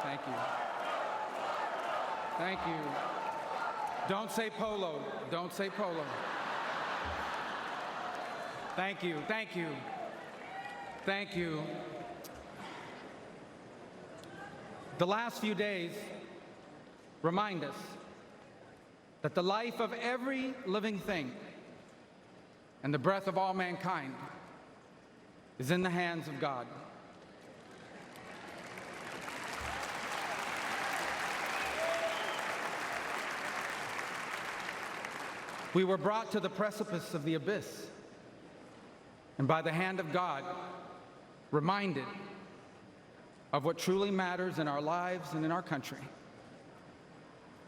Thank you. Thank you. Don't say polo. Don't say polo. Thank you. Thank you. Thank you. The last few days remind us that the life of every living thing and the breath of all mankind is in the hands of God. We were brought to the precipice of the abyss, and by the hand of God, reminded of what truly matters in our lives and in our country.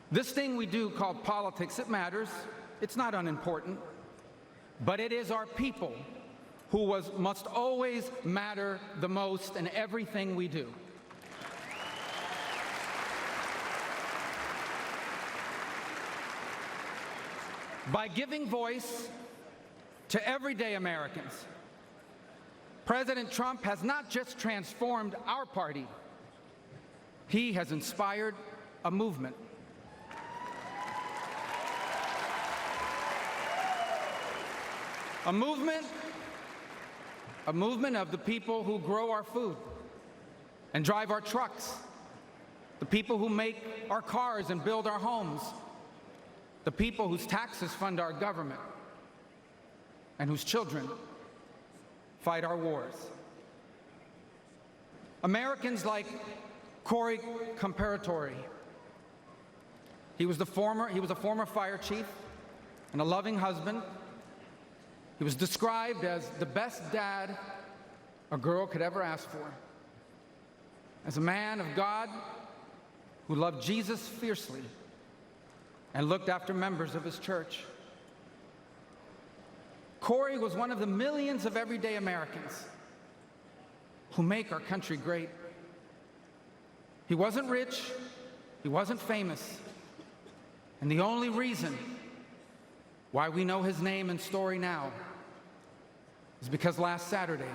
This thing we do called politics, it matters. It's not unimportant. But it is our people who must always matter the most in everything we do. By giving voice to everyday Americans, President Trump has not just transformed our party, he has inspired a movement. A movement of the people who grow our food and drive our trucks, the people who make our cars and build our homes, the people whose taxes fund our government, and whose children fight our wars. Americans like Corey Comparatori. He was a former fire chief and a loving husband. He was described as the best dad a girl could ever ask for. As a man of God who loved Jesus fiercely and looked after members of his church. Corey was one of the millions of everyday Americans who make our country great. He wasn't rich, he wasn't famous, and the only reason why we know his name and story now is because last Saturday,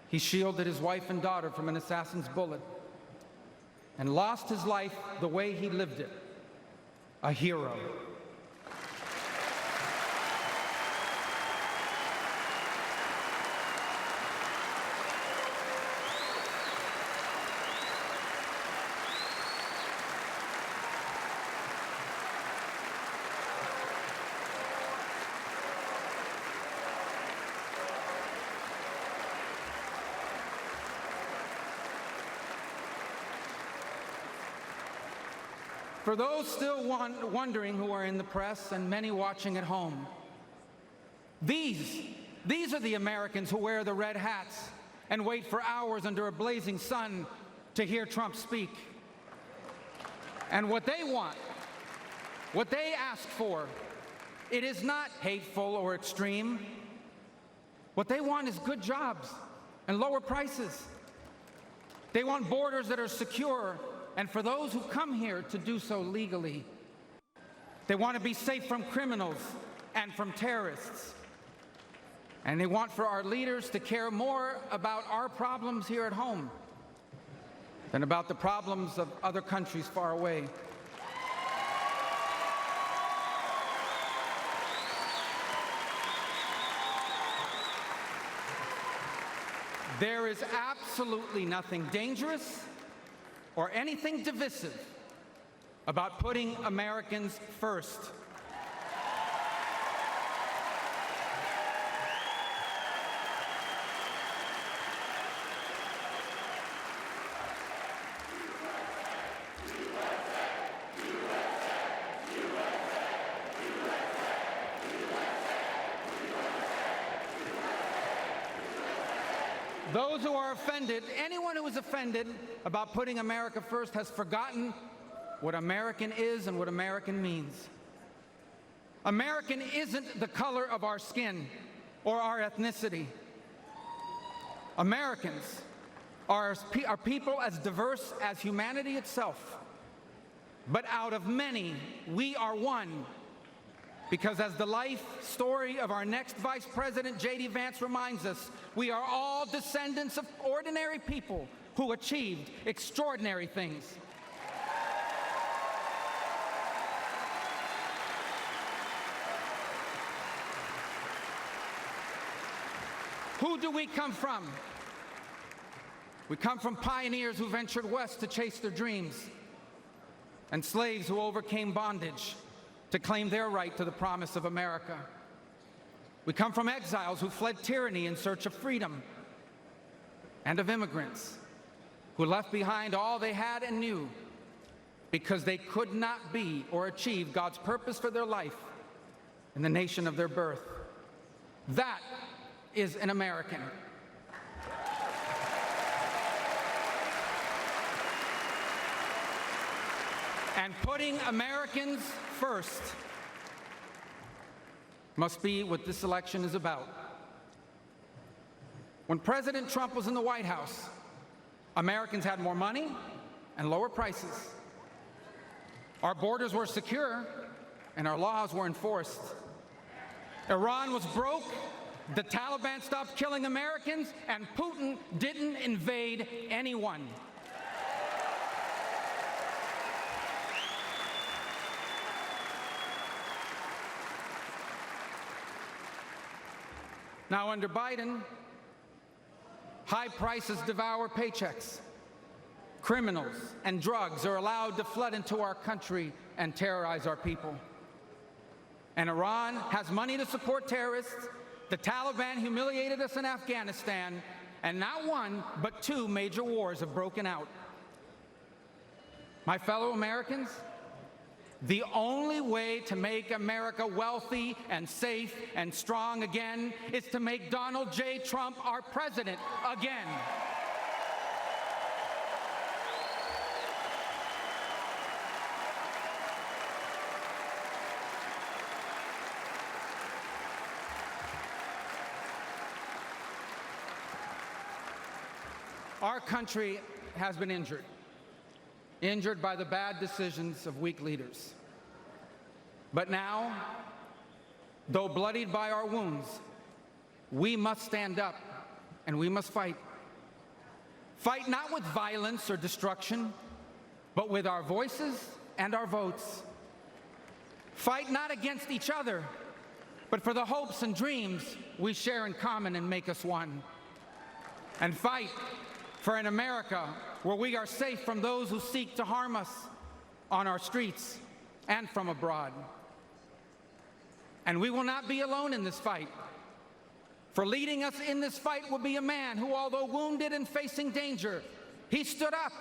he shielded his wife and daughter from an assassin's bullet and lost his life the way he lived it, a hero. For those still wondering who are in the press and many watching at home, these are the Americans who wear the red hats and wait for hours under a blazing sun to hear Trump speak. And what they want, what they ask for, it is not hateful or extreme. What they want is good jobs and lower prices. They want borders that are secure, and for those who come here to do so legally. They want to be safe from criminals and from terrorists. And they want for our leaders to care more about our problems here at home than about the problems of other countries far away. There is absolutely nothing dangerous or anything divisive about putting Americans first. Those who are offended, anyone who is offended about putting America first has forgotten what American is and what American means. American isn't the color of our skin or our ethnicity. Americans are people as diverse as humanity itself. But out of many, we are one. Because as the life story of our next Vice President, J.D. Vance, reminds us, we are all descendants of ordinary people who achieved extraordinary things. Who do we come from? We come from pioneers who ventured west to chase their dreams, and slaves who overcame bondage to claim their right to the promise of America. We come from exiles who fled tyranny in search of freedom, and of immigrants who left behind all they had and knew because they could not be or achieve God's purpose for their life in the nation of their birth. That is an American. And putting Americans first must be what this election is about. When President Trump was in the White House, Americans had more money and lower prices. Our borders were secure and our laws were enforced. Iran was broke, the Taliban stopped killing Americans, and Putin didn't invade anyone. Now, under Biden, high prices devour paychecks. Criminals and drugs are allowed to flood into our country and terrorize our people. And Iran has money to support terrorists. The Taliban humiliated us in Afghanistan, and not one, but two major wars have broken out. My fellow Americans, the only way to make America wealthy and safe and strong again is to make Donald J. Trump our president again. Our country has been injured by the bad decisions of weak leaders. But now, though bloodied by our wounds, we must stand up and we must fight. Fight not with violence or destruction, but with our voices and our votes. Fight not against each other, but for the hopes and dreams we share in common and make us one. And fight for an America where we are safe from those who seek to harm us on our streets and from abroad. And we will not be alone in this fight. For leading us in this fight will be a man who, although wounded and facing danger, he stood up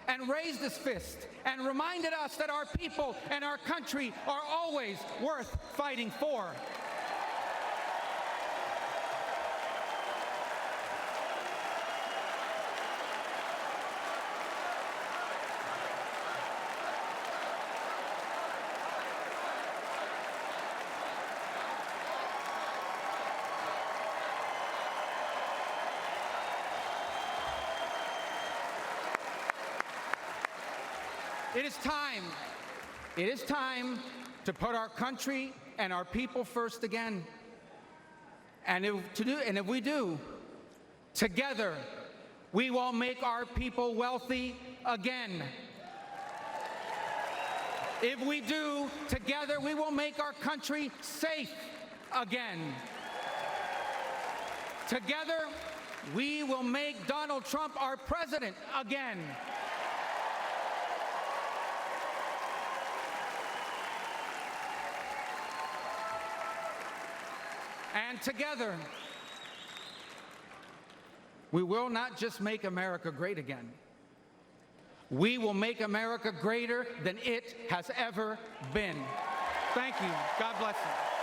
and raised his fist and reminded us that our people and our country are always worth fighting for. It is time to put our country and our people first again. And if we do, together, we will make our people wealthy again. If we do, together, we will make our country safe again. Together, we will make Donald Trump our president again. And together, we will not just make America great again. We will make America greater than it has ever been. Thank you. God bless you.